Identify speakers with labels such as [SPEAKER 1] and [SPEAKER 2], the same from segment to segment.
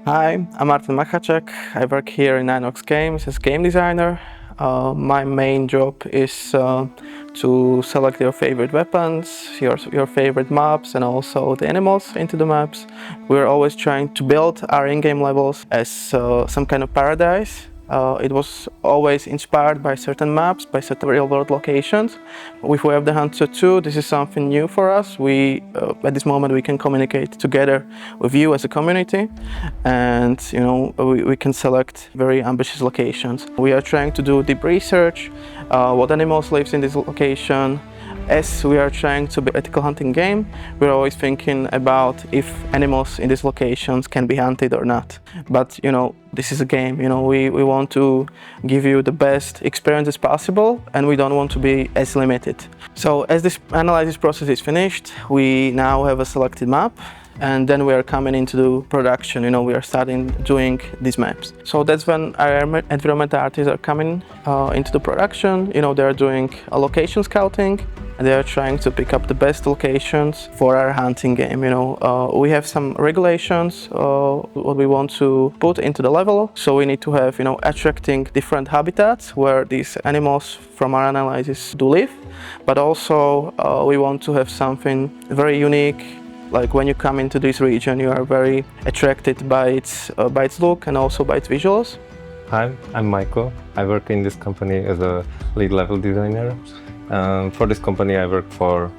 [SPEAKER 1] Hi, I'm Martin Machacek. I work here in NRG Games as game designer. My main job is to select your favorite weapons, your favorite maps, and also the animals into the maps. We're always trying to build our in-game levels as some kind of paradise. It was always inspired by certain maps, by certain real-world locations. With Way of the Hunter 2, this is something new for us. At this moment, we can communicate together with you as a community, and we can select very ambitious locations. We are trying to do deep research, what animals lives in this location. As we are trying to be an ethical hunting game, we're always thinking about if animals in these locations can be hunted or not. But this is a game. We want to give you the best experience as possible, and we don't want to be as limited. So as this analysis process is finished, we now have a selected map, and then we are coming into production. We are starting doing these maps. So that's when our environmental artists are coming into the production. They are doing a location scouting, and they are trying to pick up the best locations for our hunting game. We have some regulations what we want to put into the level. So we need to have attracting different habitats where these animals from our analysis do live, but also we want to have something very unique. Like when you come into this region, you are very attracted by its look and also by its visuals.
[SPEAKER 2] Hi, I'm Michael. I work in this company as a lead level designer. For this company, I worked for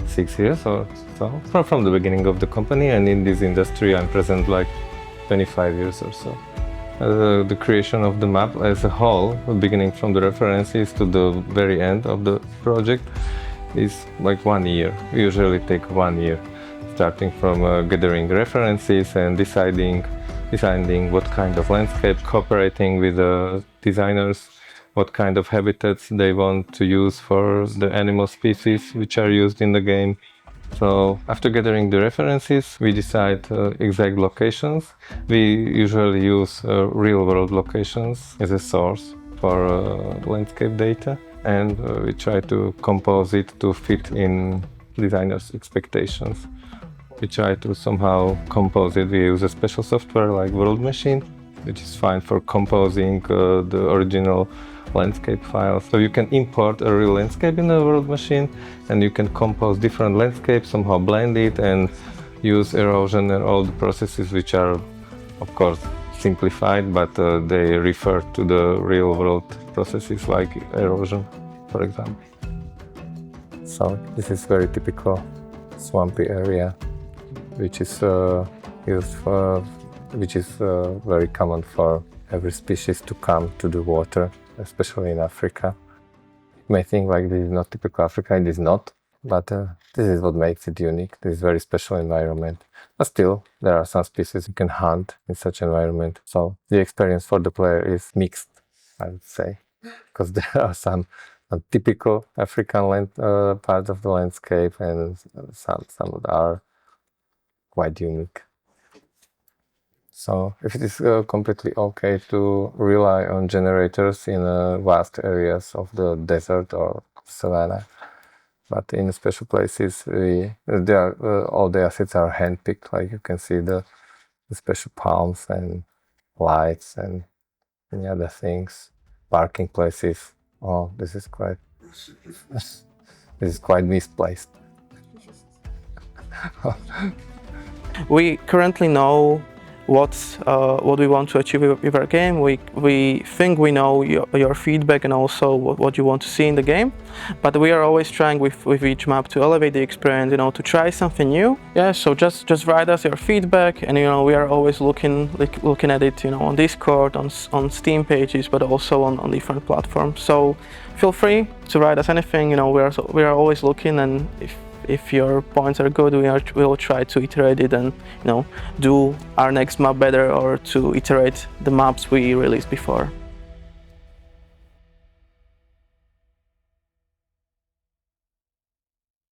[SPEAKER 2] 6 years or so, from the beginning of the company, and in this industry, I'm present like 25 years or so. The creation of the map as a whole, beginning from the references to the very end of the project, is like 1 year. We usually take 1 year, starting from gathering references and deciding what kind of landscape, cooperating with the designers, what kind of habitats they want to use for the animal species which are used in the game. So after gathering the references, we decide exact locations. We usually use real-world locations as a source for landscape data, and we try to compose it to fit in designers' expectations. We try to somehow compose it. We use a special software like World Machine, which is fine for composing the original landscape files. So you can import a real landscape in a World Machine, and you can compose different landscapes, somehow blend it, and use erosion and all the processes which are, of course, simplified, but they refer to the real world processes like erosion, for example. So this is very typical swampy area, which is very common for every species to come to the water, especially in Africa. You may think like this is not typical Africa, it is not, but this is what makes it unique. This is a very special environment. But still, there are some species you can hunt in such environment. So the experience for the player is mixed, I would say, because there are some typical African parts of the landscape, and some that are quite unique. So if it is completely okay to rely on generators in vast areas of the desert or savanna, but in special places, all the assets are handpicked. Like you can see the special palms and lights and many other things, parking places. Oh, this is quite misplaced.
[SPEAKER 1] We currently know what we want to achieve with our game. We think we know your feedback and also what you want to see in the game, but we are always trying with each map to elevate the experience, to try something new. Yeah, so just write us your feedback, and we are always looking at it, on Discord, on Steam pages, but also on different platforms. So feel free to write us anything. We are always looking, and if your points are good, we will try to iterate it and do our next map better, or to iterate the maps we released before.